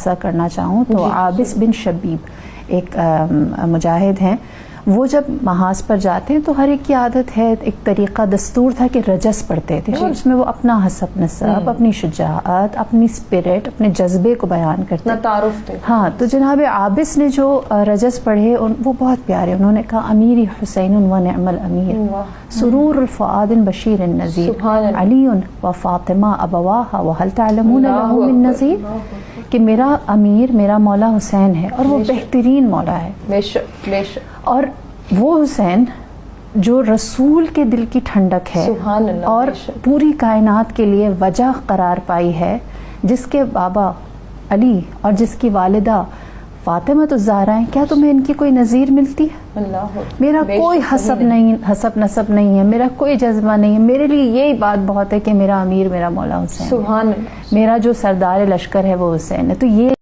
خلاصہ کرنا چاہوں تو عابس بن شبیب ایک مجاہد ہیں، وہ جب محاذ پر جاتے ہیں تو ہر ایک کی عادت ہے، ایک طریقہ دستور تھا کہ رجس پڑھتے تھے اور اس میں وہ اپنا حسب نسب، اپنی شجاعت، اپنی اسپرٹ، اپنے جذبے کو بیان کرتے ہیں، تعارف تھے۔ ہاں، تو جناب عابس نے جو رجس پڑھے وہ بہت پیارے، انہوں نے کہا امیری حسین و نعم الامیر، سرور الفؤاد بشیر النذیر، علی و فاطمہ ابواہا وہل تعلمون لہ من نذیر، کہ میرا امیر میرا مولا حسین ہے اور وہ بہترین مولا ہے، بے شک بے شک، اور وہ حسین جو رسول کے دل کی ٹھنڈک ہے سبحان اللہ، اور پوری کائنات کے لیے وجہ قرار پائی ہے، جس کے بابا علی اور جس کی والدہ فاطمہ الزہرا ہیں، کیا تمہیں ان کی کوئی نظیر ملتی ہے؟ میرا کوئی حسب نسب نہیں ہے، میرا کوئی جذبہ نہیں ہے، میرے لیے یہی بات بہت ہے کہ میرا امیر میرا مولا حسین، سبحان اللہ، میرا جو سردار لشکر ہے وہ حسین ہے۔ تو یہ